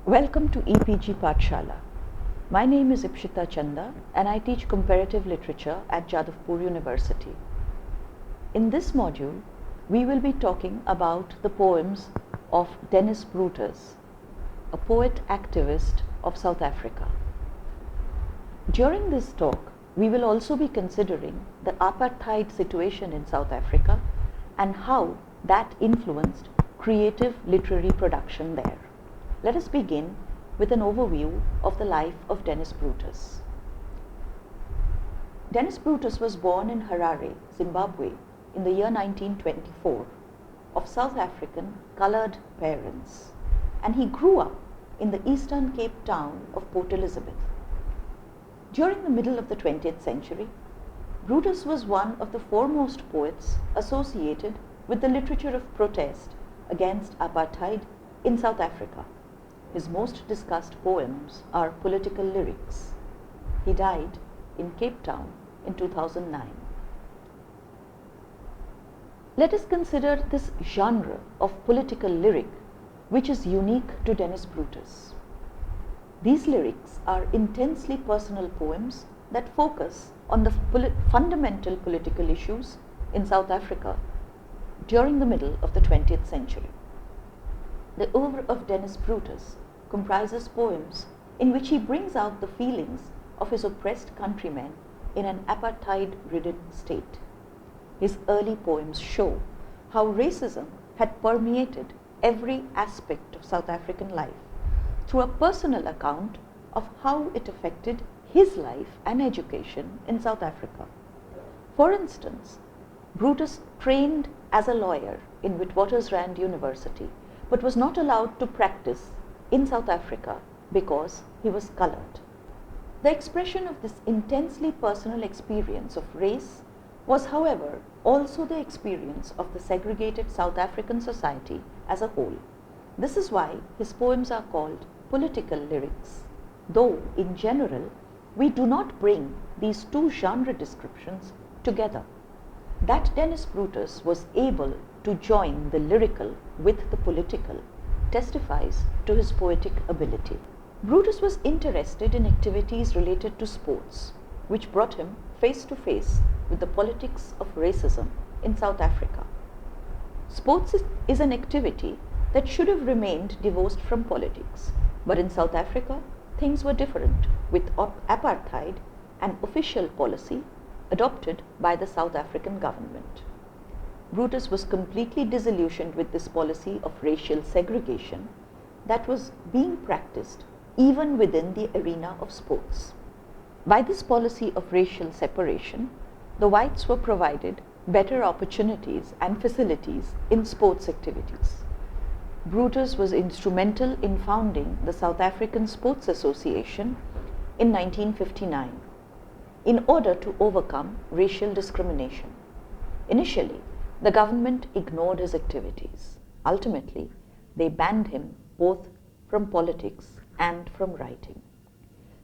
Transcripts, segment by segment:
Welcome to EPG Pathshala. My name is Ipshita Chanda and I teach comparative literature at Jadavpur University. In this module, we will be talking about the poems of Dennis Brutus, a poet activist of South Africa. During this talk, we will also be considering the apartheid situation in South Africa and how that influenced creative literary production there. Let us begin with an overview of the life of Dennis Brutus. Dennis Brutus was born in Harare, Zimbabwe in the year 1924 of South African colored parents, and he grew up in the Eastern Cape town of Port Elizabeth. During the middle of the 20th century, Brutus was one of the foremost poets associated with the literature of protest against apartheid in South Africa. His most discussed poems are political lyrics. He died in Cape Town in 2009. Let us consider this genre of political lyric, which is unique to Dennis Brutus. These lyrics are intensely personal poems that focus on the fundamental political issues in South Africa during the middle of the 20th century. The oeuvre of Dennis Brutus comprises poems in which he brings out the feelings of his oppressed countrymen in an apartheid-ridden state. His early poems show how racism had permeated every aspect of South African life through a personal account of how it affected his life and education in South Africa. For instance, Brutus trained as a lawyer in Witwatersrand University, but was not allowed to practice in South Africa because he was colored. The expression of this intensely personal experience of race was, however, also the experience of the segregated South African society as a whole. This is why his poems are called political lyrics, though in general we do not bring these two genre descriptions together. That Dennis Brutus was able to join the lyrical with the political testifies to his poetic ability. Brutus was interested in activities related to sports, which brought him face to face with the politics of racism in South Africa. Sports is an activity that should have remained divorced from politics, but in South Africa, things were different, with apartheid, an official policy adopted by the South African government. Brutus was completely disillusioned with this policy of racial segregation that was being practiced even within the arena of sports. By this policy of racial separation, the whites were provided better opportunities and facilities in sports activities. Brutus was instrumental in founding the South African Sports Association in 1959 in order to overcome racial discrimination. Initially, the government ignored his activities. Ultimately, they banned him both from politics and from writing.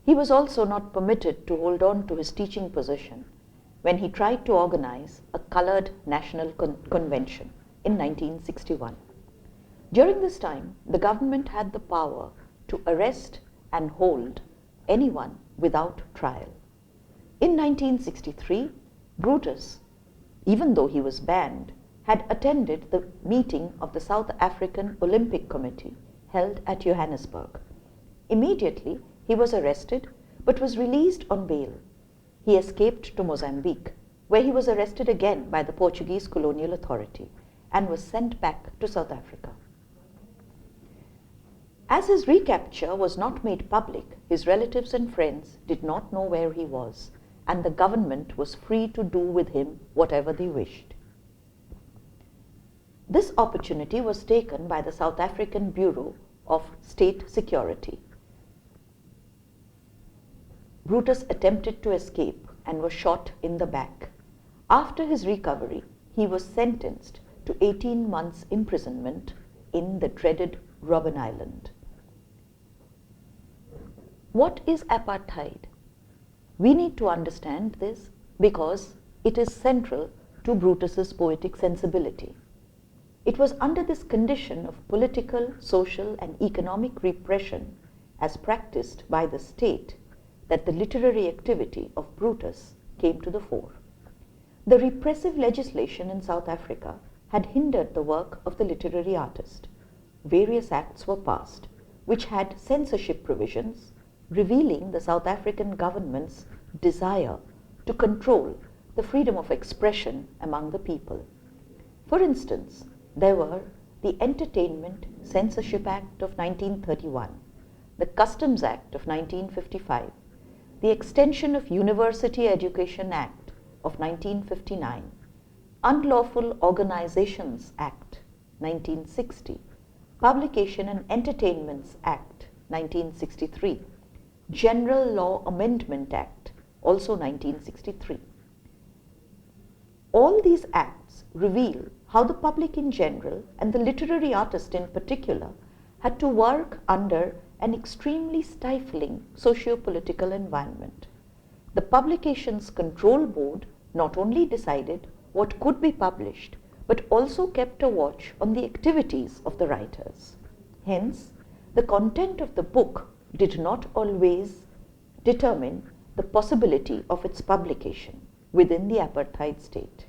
He was also not permitted to hold on to his teaching position when he tried to organize a colored national convention in 1961. During this time, the government had the power to arrest and hold anyone without trial. In 1963, Brutus, even though he was banned, had attended the meeting of the South African Olympic Committee held at Johannesburg. Immediately, he was arrested but was released on bail. He escaped to Mozambique, where he was arrested again by the Portuguese colonial authority and was sent back to South Africa. As his recapture was not made public, his relatives and friends did not know where he was, and the government was free to do with him whatever they wished. This opportunity was taken by the South African Bureau of State Security. Brutus attempted to escape and was shot in the back. After his recovery, he was sentenced to 18 months imprisonment in the dreaded Robben Island. What is apartheid? We need to understand this because it is central to Brutus's poetic sensibility. It was under this condition of political, social, and economic repression as practiced by the state that the literary activity of Brutus came to the fore. The repressive legislation in South Africa had hindered the work of the literary artist. Various acts were passed which had censorship provisions, revealing the South African government's desire to control the freedom of expression among the people. For instance, there were the Entertainment Censorship Act of 1931, the Customs Act of 1955, the Extension of University Education Act of 1959, Unlawful Organizations Act 1960, Publication and Entertainments Act 1963, General Law Amendment Act also 1963. All these acts reveal how the public in general and the literary artist in particular had to work under an extremely stifling socio-political environment. The Publications Control Board not only decided what could be published, but also kept a watch on the activities of the writers. Hence, the content of the book did not always determine the possibility of its publication within the apartheid state.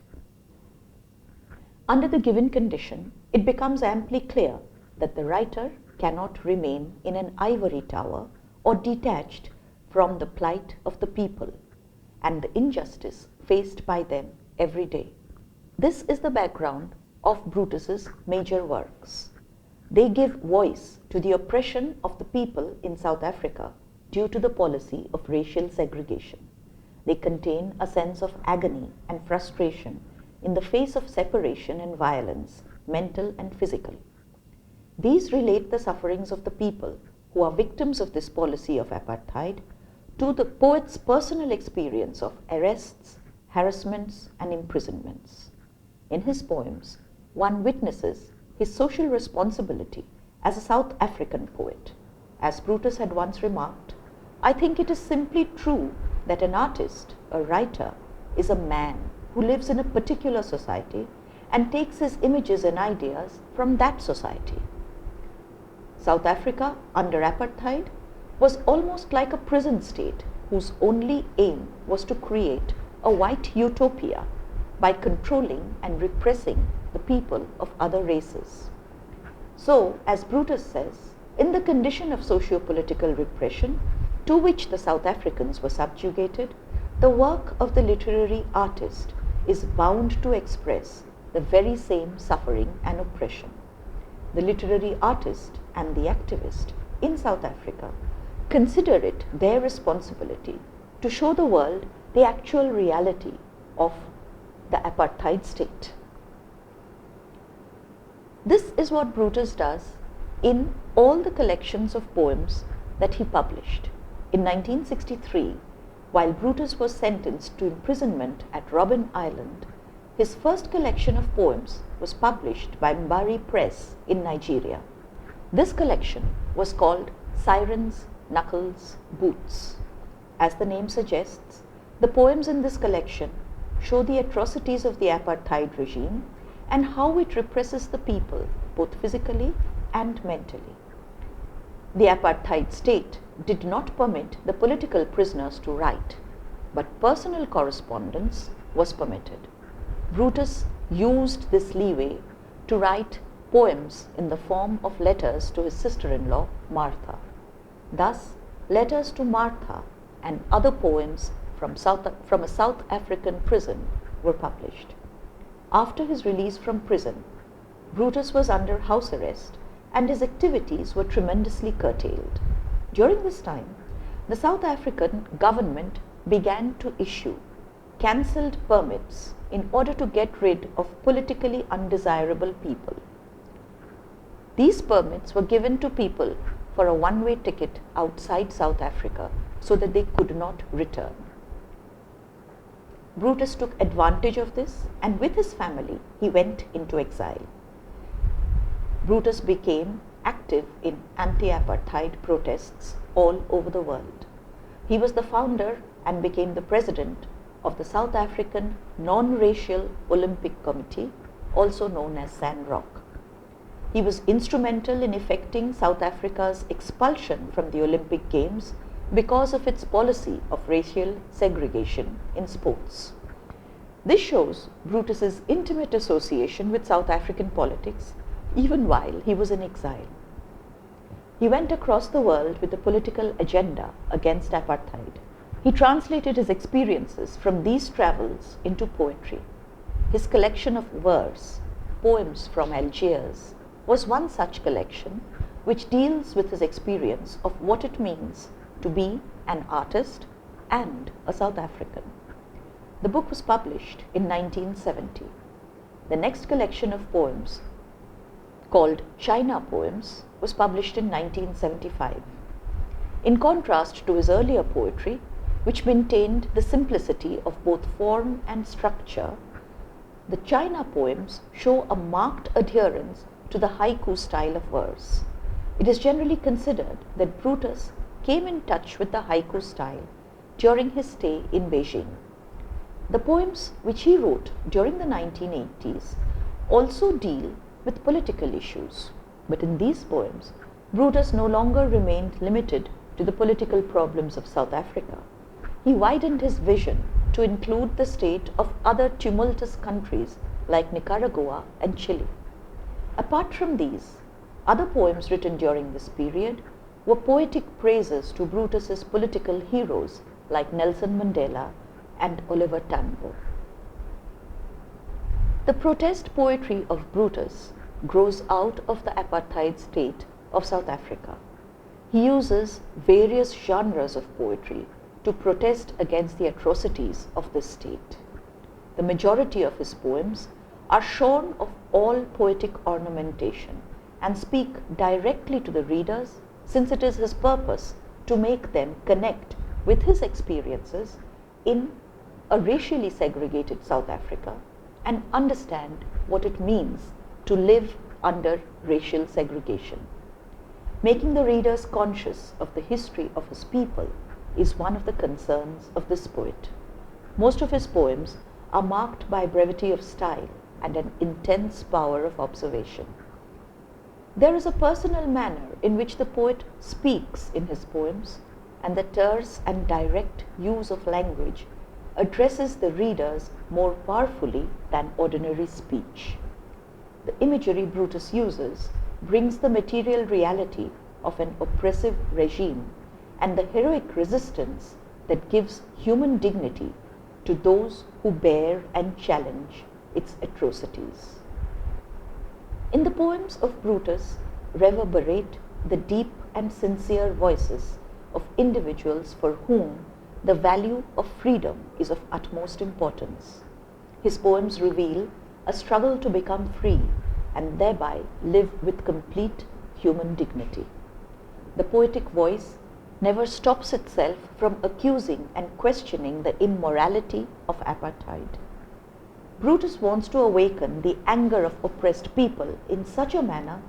Under the given condition, it becomes amply clear that the writer cannot remain in an ivory tower or detached from the plight of the people and the injustice faced by them every day. This is the background of Brutus's major works. They give voice to the oppression of the people in South Africa due to the policy of racial segregation. They contain a sense of agony and frustration in the face of separation and violence, mental and physical. These relate the sufferings of the people who are victims of this policy of apartheid to the poet's personal experience of arrests, harassments, and imprisonments. In his poems, one witnesses his social responsibility as a South African poet. As Brutus had once remarked, "I think it is simply true that an artist, a writer, is a man who lives in a particular society and takes his images and ideas from that society." South Africa under apartheid was almost like a prison state whose only aim was to create a white utopia by controlling and repressing the people of other races. So, as Brutus says, in the condition of socio-political repression to which the South Africans were subjugated, the work of the literary artist is bound to express the very same suffering and oppression. The literary artist and the activist in South Africa consider it their responsibility to show the world the actual reality of the apartheid state. This is what Brutus does in all the collections of poems that he published. In 1963, while Brutus was sentenced to imprisonment at Robben Island, his first collection of poems was published by Mbari Press in Nigeria. This collection was called Sirens, Knuckles, Boots. As the name suggests, the poems in this collection show the atrocities of the apartheid regime and how it represses the people both physically and mentally. The apartheid state did not permit the political prisoners to write, but personal correspondence was permitted. Brutus used this leeway to write poems in the form of letters to his sister-in-law, Martha. Thus, Letters to Martha and other poems from a South African prison were published. After his release from prison, Brutus was under house arrest and his activities were tremendously curtailed. During this time, the South African government began to issue cancelled permits in order to get rid of politically undesirable people. These permits were given to people for a one-way ticket outside South Africa so that they could not return. Brutus took advantage of this and with his family he went into exile. Brutus became active in anti-apartheid protests all over the world. He was the founder and became the president of the South African Non-Racial Olympic Committee, also known as SANROC. He was instrumental in effecting South Africa's expulsion from the Olympic Games because of its policy of racial segregation in sports. This shows Brutus's intimate association with South African politics even while he was in exile. He went across the world with a political agenda against apartheid. He translated his experiences from these travels into poetry. His collection of verse, Poems from Algiers, was one such collection which deals with his experience of what it means to be an artist and a South African. The book was published in 1970. The next collection of poems, called China Poems, was published in 1975. In contrast to his earlier poetry, which maintained the simplicity of both form and structure, the China poems show a marked adherence to the haiku style of verse. It is generally considered that Brutus came in touch with the haiku style during his stay in Beijing. The poems which he wrote during the 1980s also deal with political issues, but in these poems, Brutus no longer remained limited to the political problems of South Africa. He widened his vision to include the state of other tumultuous countries like Nicaragua and Chile. Apart from these, other poems written during this period were poetic praises to Brutus's political heroes like Nelson Mandela and Oliver Tambo. The protest poetry of Brutus grows out of the apartheid state of South Africa. He uses various genres of poetry to protest against the atrocities of this state. The majority of his poems are shorn of all poetic ornamentation and speak directly to the readers, since it is his purpose to make them connect with his experiences in a racially segregated South Africa and understand what it means to live under racial segregation. Making the readers conscious of the history of his people is one of the concerns of this poet. Most of his poems are marked by brevity of style and an intense power of observation. There is a personal manner in which the poet speaks in his poems, and the terse and direct use of language addresses the readers more powerfully than ordinary speech. The imagery Brutus uses brings the material reality of an oppressive regime and the heroic resistance that gives human dignity to those who bear and challenge its atrocities. In the poems of Brutus reverberate the deep and sincere voices of individuals for whom the value of freedom is of utmost importance. His poems reveal a struggle to become free and thereby live with complete human dignity. The poetic voice never stops itself from accusing and questioning the immorality of apartheid. Brutus wants to awaken the anger of oppressed people in such a manner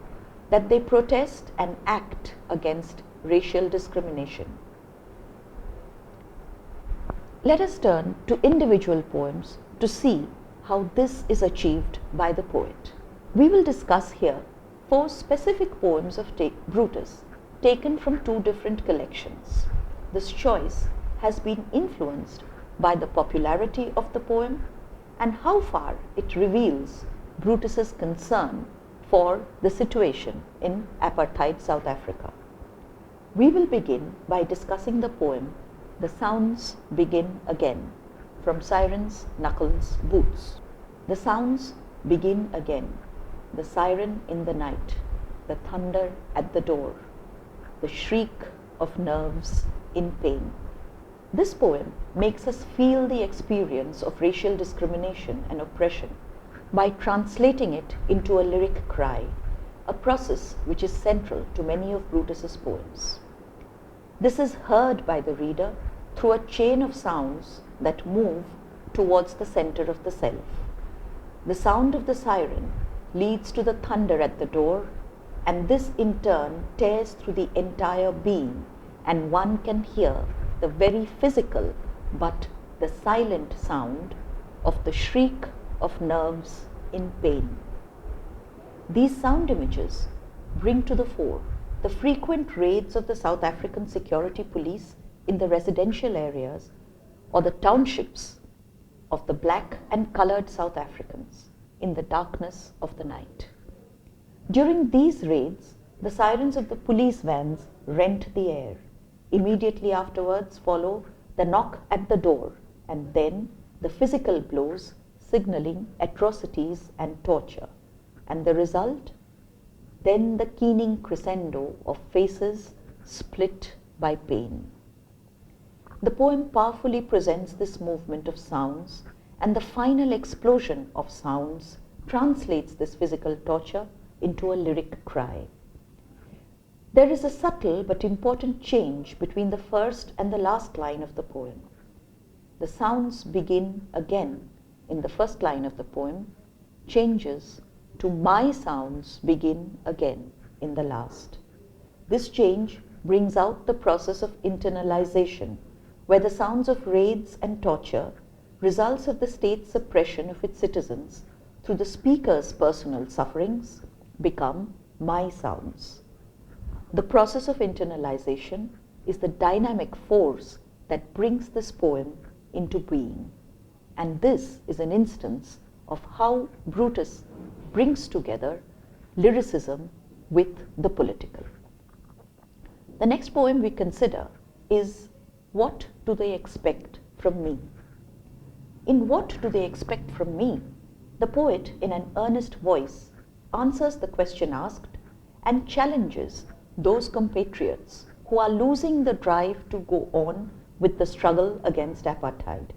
that they protest and act against racial discrimination. Let us turn to individual poems to see how this is achieved by the poet. We will discuss here 4 specific poems of Brutus taken from 2 different collections. This choice has been influenced by the popularity of the poem and how far it reveals Brutus's concern for the situation in apartheid South Africa. We will begin by discussing the poem "The Sounds Begin Again" from Sirens, Knuckles, Boots. The sounds begin again, the siren in the night, the thunder at the door, the shriek of nerves in pain. This poem makes us feel the experience of racial discrimination and oppression by translating it into a lyric cry, a process which is central to many of Brutus's poems. This is heard by the reader through a chain of sounds that move towards the center of the self. The sound of the siren leads to the thunder at the door, and this in turn tears through the entire being, and one can hear the very physical but the silent sound of the shriek of nerves in pain. These sound images bring to the fore the frequent raids of the South African security police in the residential areas or the townships of the black and colored South Africans in the darkness of the night. During these raids, the sirens of the police vans rent the air. Immediately afterwards follow the knock at the door and then the physical blows signaling atrocities and torture. And the result? Then the keening crescendo of faces split by pain. The poem powerfully presents this movement of sounds, and the final explosion of sounds translates this physical torture into a lyric cry. There is a subtle but important change between the first and the last line of the poem. The sounds begin again in the first line of the poem, changes to my sounds begin again in the last. This change brings out the process of internalization, where the sounds of raids and torture, results of the state's suppression of its citizens through the speaker's personal sufferings, become my sounds. The process of internalization is the dynamic force that brings this poem into being. And this is an instance of how Brutus brings together lyricism with the political. The next poem we consider is What Do They Expect From Me? In What Do They Expect From Me? The poet, in an earnest voice, answers the question asked and challenges those compatriots who are losing the drive to go on with the struggle against apartheid.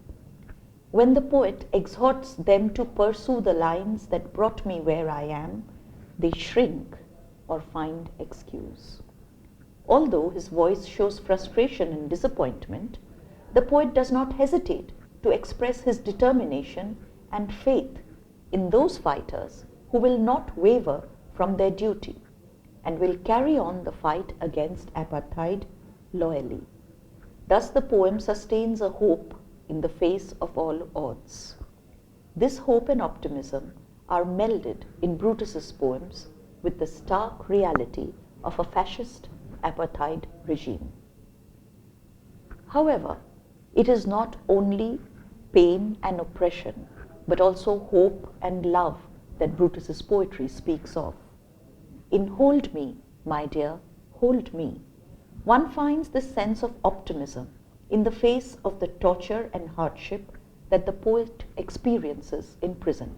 When the poet exhorts them to pursue the lines that brought me where I am, they shrink or find excuse. Although his voice shows frustration and disappointment, the poet does not hesitate to express his determination and faith in those fighters who will not waver from their duty and will carry on the fight against apartheid loyally. Thus the poem sustains a hope in the face of all odds. This hope and optimism are melded in Brutus's poems with the stark reality of a fascist apartheid regime. However, it is not only pain and oppression, but also hope and love that Brutus's poetry speaks of. In Hold Me, My Dear, Hold Me, one finds this sense of optimism in the face of the torture and hardship that the poet experiences in prison.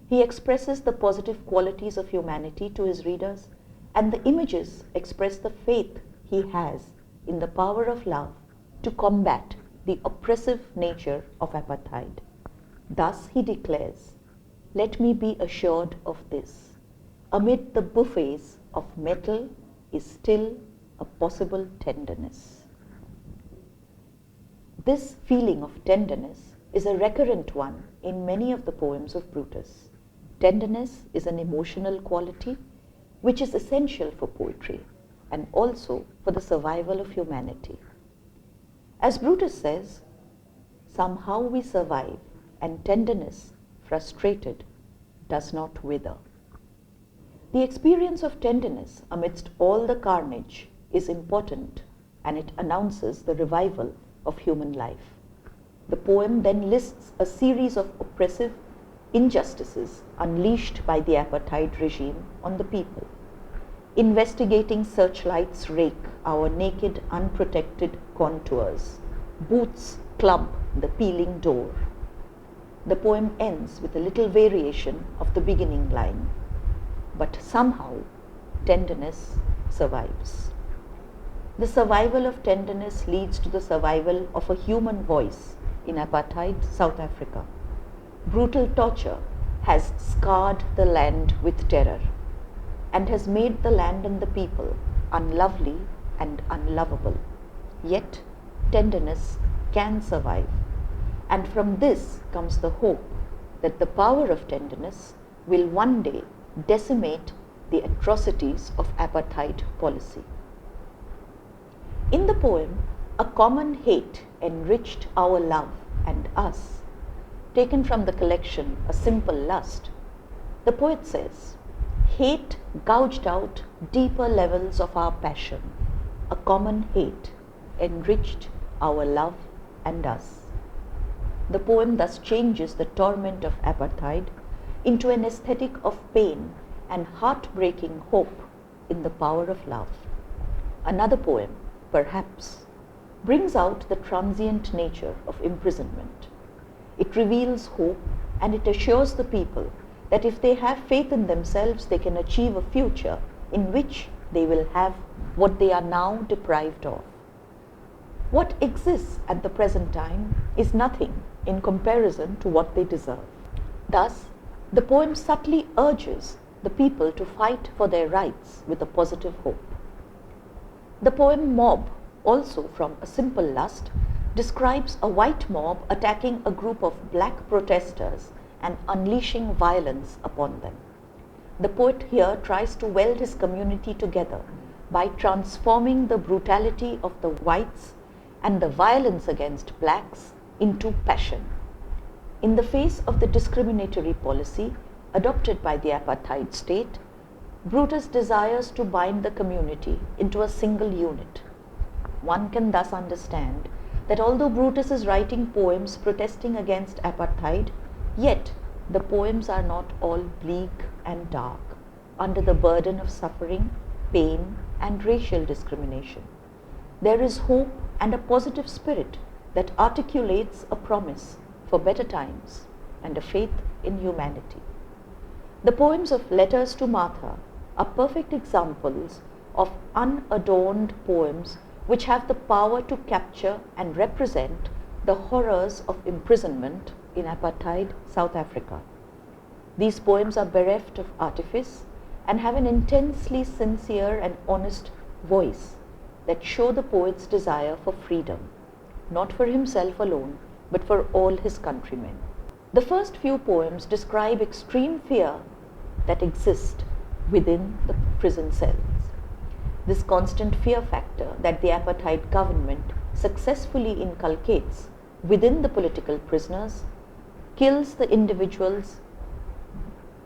He expresses the positive qualities of humanity to his readers, and the images express the faith he has in the power of love to combat the oppressive nature of apartheid. Thus he declares, "Let me be assured of this. Amid the buffets of metal is still a possible tenderness." This feeling of tenderness is a recurrent one in many of the poems of Brutus. Tenderness is an emotional quality which is essential for poetry and also for the survival of humanity. As Brutus says, somehow we survive, and tenderness, frustrated, does not wither. The experience of tenderness amidst all the carnage is important, and it announces the revival of human life. The poem then lists a series of oppressive injustices unleashed by the apartheid regime on the people. Investigating searchlights rake our naked, unprotected contours. Boots club the peeling door. The poem ends with a little variation of the beginning line. But somehow, tenderness survives. The survival of tenderness leads to the survival of a human voice in apartheid South Africa. Brutal torture has scarred the land with terror and has made the land and the people unlovely and unlovable. Yet, tenderness can survive. And from this comes the hope that the power of tenderness will one day decimate the atrocities of apartheid policy. In the poem, A Common Hate Enriched Our Love and Us, taken from the collection A Simple Lust, the poet says, hate gouged out deeper levels of our passion, a common hate enriched our love and us. The poem thus changes the torment of apartheid into an aesthetic of pain and heartbreaking hope in the power of love. Another poem, perhaps, brings out the transient nature of imprisonment. It reveals hope and it assures the people that if they have faith in themselves, they can achieve a future in which they will have what they are now deprived of. What exists at the present time is nothing in comparison to what they deserve. Thus, the poem subtly urges the people to fight for their rights with a positive hope. The poem Mob, also from A Simple Lust, describes a white mob attacking a group of black protesters and unleashing violence upon them. The poet here tries to weld his community together by transforming the brutality of the whites and the violence against blacks into passion. In the face of the discriminatory policy adopted by the apartheid state, Brutus desires to bind the community into a single unit. One can thus understand that although Brutus is writing poems protesting against apartheid, yet the poems are not all bleak and dark under the burden of suffering, pain, and racial discrimination. There is hope and a positive spirit that articulates a promise for better times and a faith in humanity. The poems of Letters to Martha are perfect examples of unadorned poems which have the power to capture and represent the horrors of imprisonment in apartheid South Africa. These poems are bereft of artifice and have an intensely sincere and honest voice that show the poet's desire for freedom, not for himself alone, but for all his countrymen. The first few poems describe extreme fear that exists within the prison cells. This constant fear factor that the apartheid government successfully inculcates within the political prisoners kills the individuals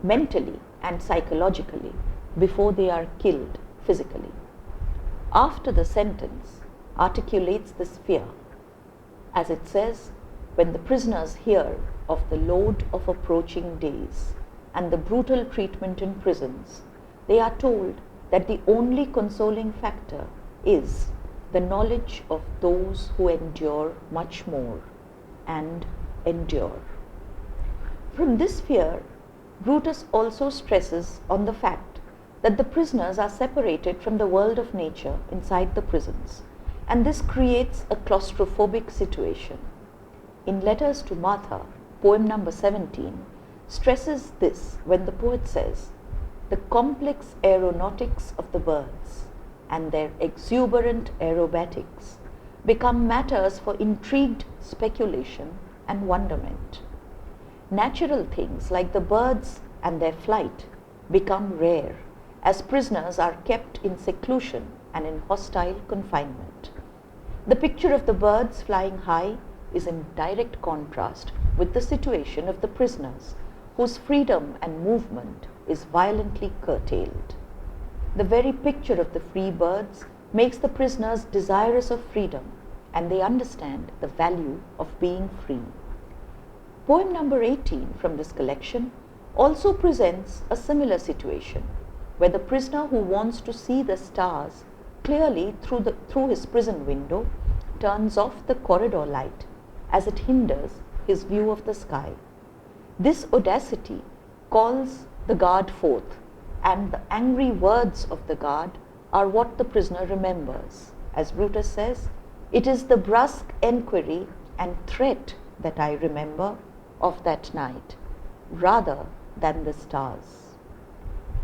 mentally and psychologically before they are killed physically. After the sentence articulates this fear, as it says, when the prisoners hear of the load of approaching days and the brutal treatment in prisons, they are told that the only consoling factor is the knowledge of those who endure much more and endure. From this fear, Brutus also stresses on the fact that the prisoners are separated from the world of nature inside the prisons, and this creates a claustrophobic situation. In Letters to Martha, poem number 17, stresses this when the poet says, "The complex aeronautics of the birds and their exuberant aerobatics become matters for intrigued speculation and wonderment. Natural things like the birds and their flight become rare as prisoners are kept in seclusion and in hostile confinement. The picture of the birds flying high is in direct contrast with the situation of the prisoners, whose freedom and movement is violently curtailed. The very picture of the free birds makes the prisoners desirous of freedom, and they understand the value of being free." Poem number 18 from this collection also presents a similar situation, where the prisoner who wants to see the stars clearly through his prison window turns off the corridor light as it hinders his view of the sky. This audacity calls the guard forth, and the angry words of the guard are what the prisoner remembers. As Brutus says, "It is the brusque enquiry and threat that I remember of that night, rather than the stars."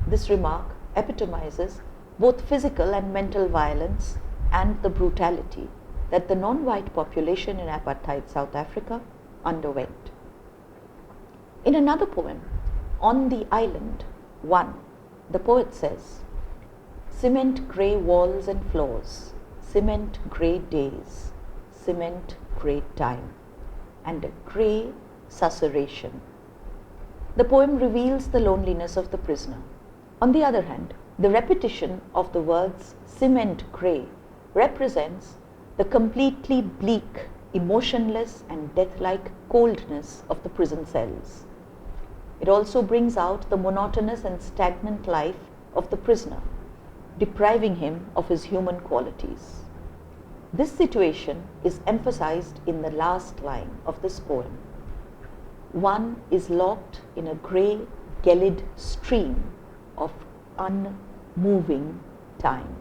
This remark epitomizes both physical and mental violence and the brutality that the non-white population in apartheid South Africa underwent. In another poem, On the Island 1, the poet says, "Cement grey walls and floors, cement grey days, cement grey time, and a grey susurration." The poem reveals the loneliness of the prisoner. On the other hand, the repetition of the words cement grey represents the completely bleak, emotionless and death-like coldness of the prison cells. It also brings out the monotonous and stagnant life of the prisoner, depriving him of his human qualities. This situation is emphasized in the last line of this poem. One is locked in a grey, gelid stream of unmoving time.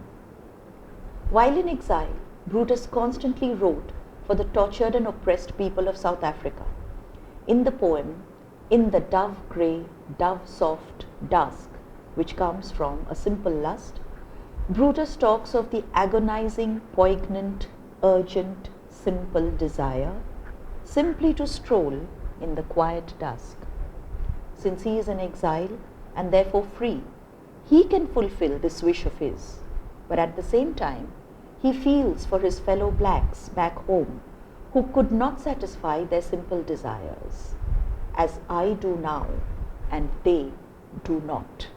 While in exile, Brutus constantly wrote for the tortured and oppressed people of South Africa. In the poem, "In the dove-grey, dove-soft dusk," which comes from A Simple Lust, Brutus talks of the agonizing, poignant, urgent, simple desire simply to stroll in the quiet dusk. Since he is in exile and therefore free, he can fulfill this wish of his, but at the same time, he feels for his fellow blacks back home who could not satisfy their simple desires, as I do now and they do not.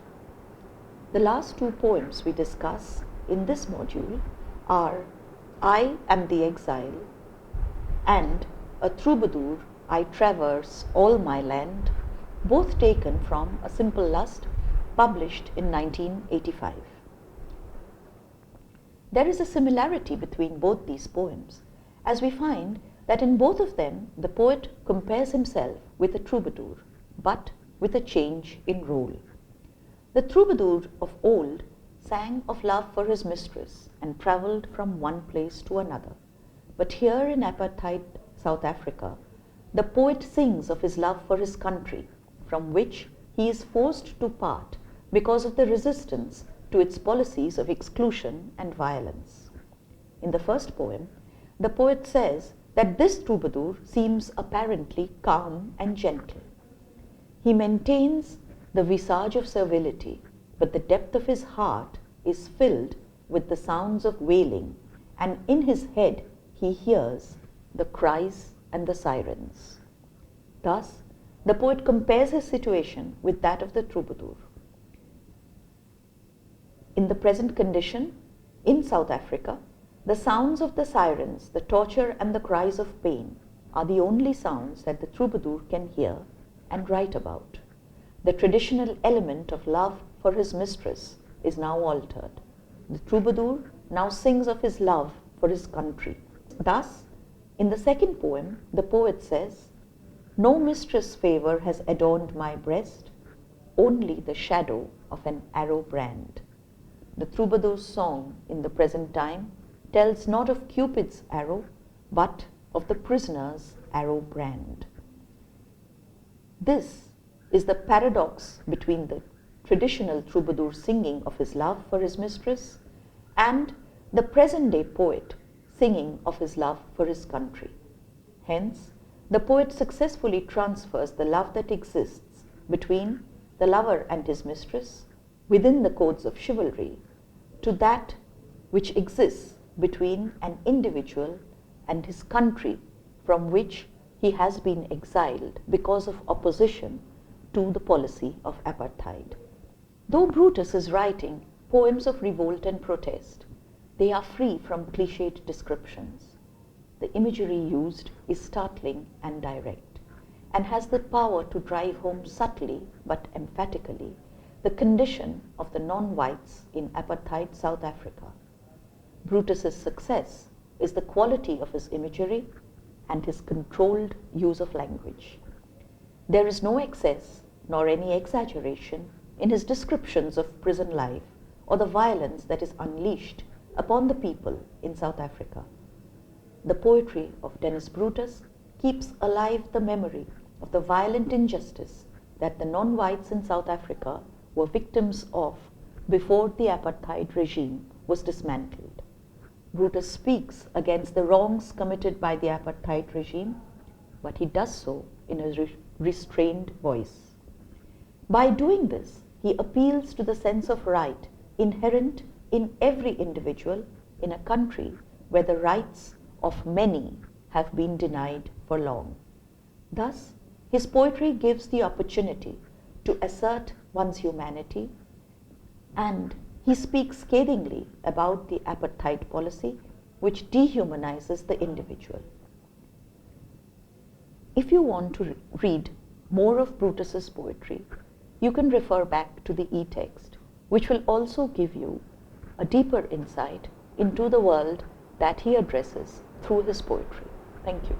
The last two poems we discuss in this module are I Am the Exile and A Troubadour, I Traverse All My Land, both taken from A Simple Lust, published in 1985. There is a similarity between both these poems, as we find that in both of them the poet compares himself with a troubadour, but with a change in role. The troubadour of old sang of love for his mistress and travelled from one place to another. But here in Apartheid, South Africa, the poet sings of his love for his country, from which he is forced to part because of the resistance to its policies of exclusion and violence. In the first poem, the poet says that this troubadour seems apparently calm and gentle. He maintains the visage of servility, but the depth of his heart is filled with the sounds of wailing, and in his head he hears the cries and the sirens. Thus, the poet compares his situation with that of the troubadour. In the present condition, in South Africa, the sounds of the sirens, the torture and the cries of pain are the only sounds that the troubadour can hear and write about. The traditional element of love for his mistress is now altered. The troubadour now sings of his love for his country. Thus, in the second poem, the poet says, "No mistress' favour has adorned my breast, only the shadow of an arrow brand." The troubadour's song in the present time tells not of Cupid's arrow, but of the prisoner's arrow brand. This is the paradox between the traditional troubadour singing of his love for his mistress and the present-day poet singing of his love for his country. Hence, the poet successfully transfers the love that exists between the lover and his mistress within the codes of chivalry to that which exists between an individual and his country from which he has been exiled because of opposition to the policy of apartheid. Though Brutus is writing poems of revolt and protest, they are free from cliched descriptions. The imagery used is startling and direct, and has the power to drive home subtly but emphatically the condition of the non-whites in apartheid South Africa. Brutus's success is the quality of his imagery and his controlled use of language. There is no excess nor any exaggeration in his descriptions of prison life or the violence that is unleashed upon the people in South Africa. The poetry of Dennis Brutus keeps alive the memory of the violent injustice that the non-whites in South Africa were victims of before the apartheid regime was dismantled. Brutus speaks against the wrongs committed by the apartheid regime, but he does so in a restrained voice. By doing this, he appeals to the sense of right inherent in every individual in a country where the rights of many have been denied for long. Thus, his poetry gives the opportunity to assert one's humanity, And he speaks scathingly about the apartheid policy, which dehumanizes the individual. If you want to read more of Brutus's poetry, you can refer back to the e-text, which will also give you a deeper insight into the world that he addresses through his poetry. Thank you.